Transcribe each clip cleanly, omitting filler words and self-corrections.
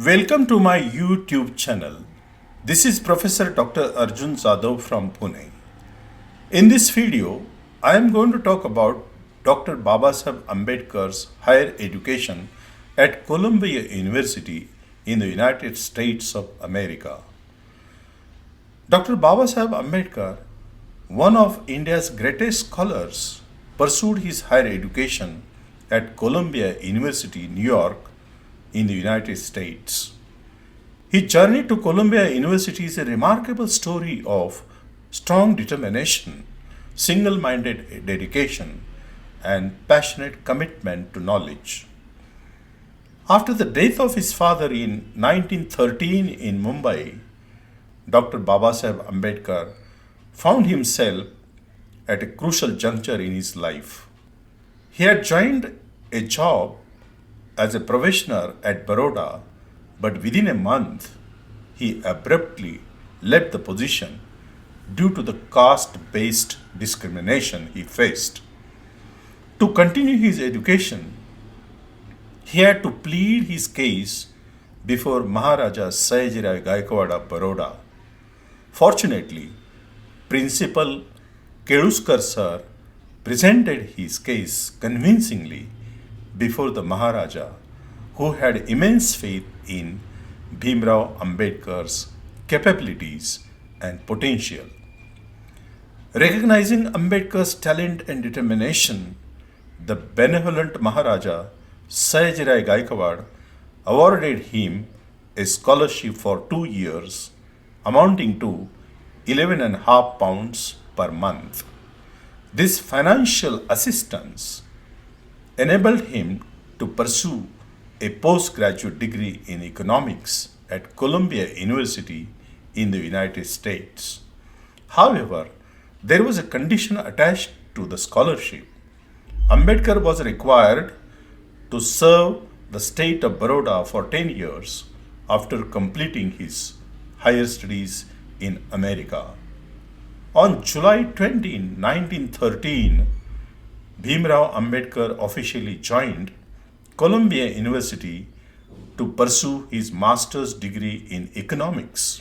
Welcome to my YouTube channel. This is Professor Dr. Arjun Zadav from Pune. In this video, I am going to talk about Dr. Babasaheb Ambedkar's higher education at Columbia University in the United States of America. Dr. Babasaheb Ambedkar, one of India's greatest scholars, pursued his higher education at Columbia University, New York, in the United States. His journey to Columbia University is a remarkable story of strong determination, single-minded dedication, and passionate commitment to knowledge. After the death of his father in 1913 in Mumbai, Dr. Babasaheb Ambedkar found himself at a crucial juncture in his life. He had joined a job as a probationer at Baroda, but within a month he abruptly left the position due to the caste-based discrimination he faced. To continue his education, he had to plead his case before Maharaja Sayajirao Gaikwad of Baroda. Fortunately, Principal Keluskar sir presented his case convincingly before the Maharaja, who had immense faith in Bhimrao Ambedkar's capabilities and potential. Recognizing Ambedkar's talent and determination, the benevolent Maharaja Sayajirao Gaikwad awarded him a scholarship for 2 years, amounting to 11.5 pounds per month. This financial assistance enabled him to pursue a postgraduate degree in economics at Columbia University in the United States. However, there was a condition attached to the scholarship. Ambedkar was required to serve the state of Baroda for 10 years after completing his higher studies in America. On July 20, 1913, Bhimrao Ambedkar officially joined Columbia University to pursue his master's degree in economics.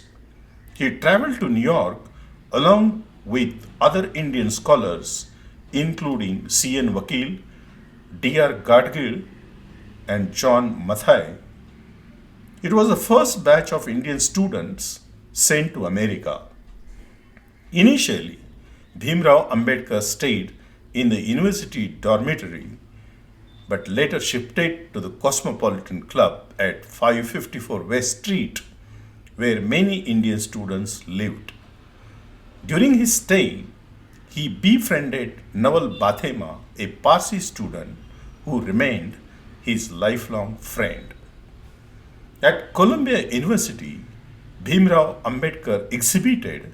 He traveled to New York along with other Indian scholars, including C.N. Vakil, D.R. Gadgil, and John Mathai. It was the first batch of Indian students sent to America. Initially, Bhimrao Ambedkar stayed in the university dormitory, but later shifted to the Cosmopolitan Club at 554 West Street, where many Indian students lived. During his stay, he befriended Nawal Bathema, a Parsi student who remained his lifelong friend. At Columbia University, Bhimrao Ambedkar exhibited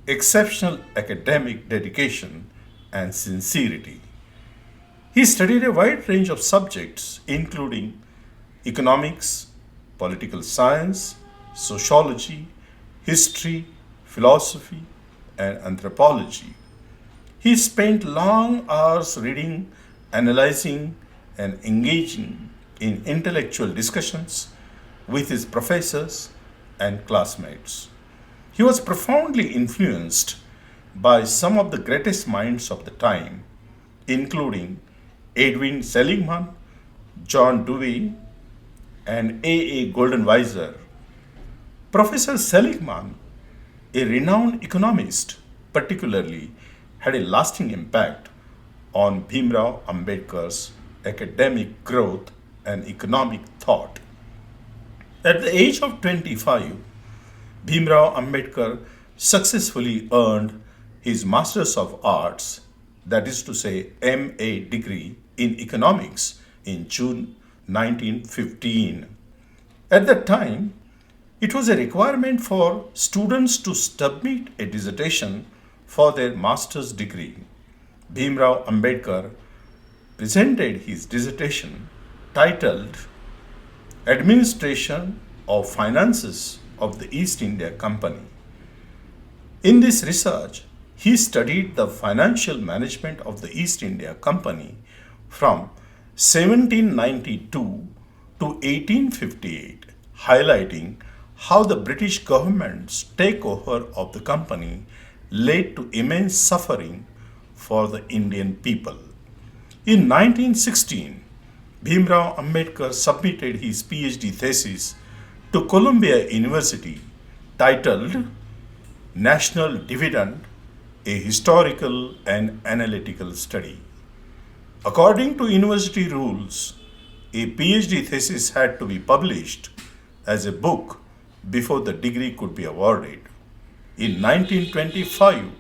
exceptional academic dedication and sincerity. He studied a wide range of subjects, including economics, political science, sociology, history, philosophy, and anthropology. He spent long hours reading, analyzing, and engaging in intellectual discussions with his professors and classmates. He was profoundly influenced by some of the greatest minds of the time, including Edwin Seligman, John Dewey, and A. Goldenweiser. Professor Seligman, a renowned economist, particularly had a lasting impact on Bhimrao Ambedkar's academic growth and economic thought. At the age of 25, Bhimrao Ambedkar successfully earned his Masters of Arts, that is to say, MA degree in economics in June 1915. At that time, it was a requirement for students to submit a dissertation for their master's degree. Bhimrao Ambedkar presented his dissertation titled Administration of Finances of the East India Company. In this research, he studied the financial management of the East India Company from 1792 to 1858. highlighting how the British government's takeover of the company led to immense suffering for the Indian people. In 1916, Bhimrao Ambedkar submitted his PhD thesis to Columbia University titled National Dividend, a Historical and Analytical Study. According to university rules, a PhD thesis had to be published as a book before the degree could be awarded. In 1925,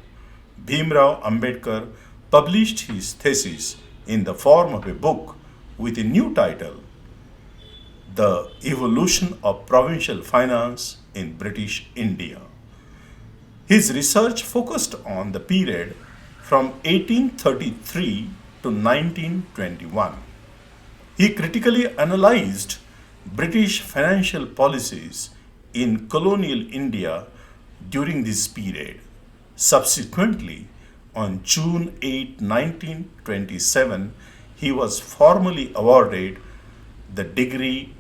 Bhimrao Ambedkar published his thesis in the form of a book with a new title, The Evolution of Provincial Finance in British India. His research focused on the period from 1833 to 1921. He critically analyzed British financial policies in colonial India during this period. Subsequently, on June 8, 1927, he was formally awarded the degree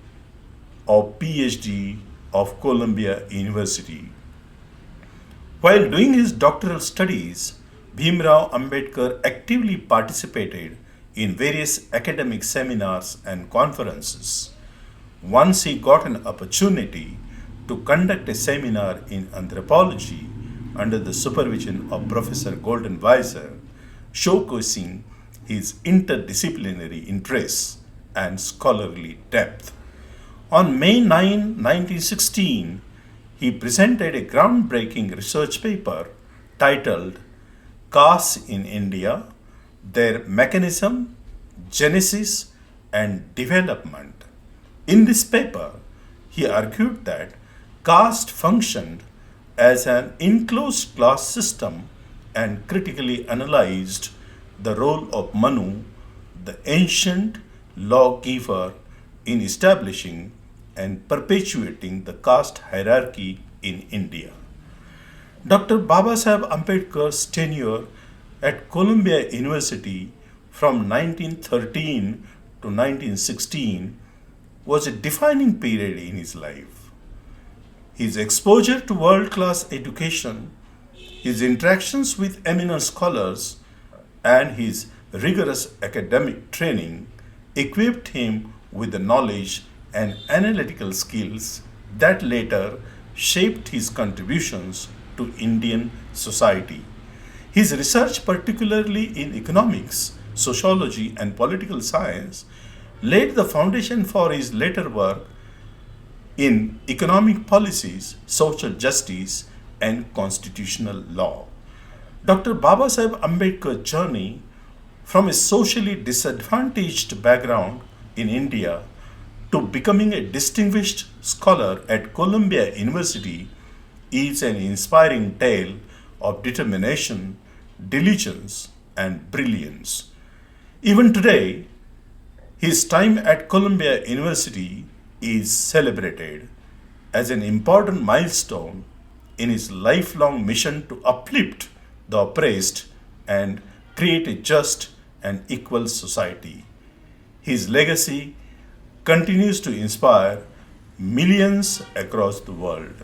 of PhD of Columbia University. While doing his doctoral studies, Bhimrao Ambedkar actively participated in various academic seminars and conferences. Once he got an opportunity to conduct a seminar in anthropology under the supervision of Professor Goldenweiser, showcasing his interdisciplinary interests and scholarly depth. On May 9, 1916, he presented a groundbreaking research paper titled Castes in India, Their Mechanism, Genesis, and Development. In this paper, he argued that caste functioned as an enclosed class system and critically analyzed the role of Manu, the ancient lawgiver, in establishing and perpetuating the caste hierarchy in India. Dr. Babasaheb Ambedkar's tenure at Columbia University from 1913 to 1916 was a defining period in his life. His exposure to world-class education, his interactions with eminent scholars, and his rigorous academic training equipped him with the knowledge and analytical skills that later shaped his contributions to Indian society. His research, particularly in economics, sociology, and political science, laid the foundation for his later work in economic policies, social justice, and constitutional law. Dr. Babasaheb Ambedkar's journey from a socially disadvantaged background in India to becoming a distinguished scholar at Columbia University is an inspiring tale of determination, diligence, and brilliance. Even today, his time at Columbia University is celebrated as an important milestone in his lifelong mission to uplift the oppressed and create a just and equal society. His legacy continues to inspire millions across the world.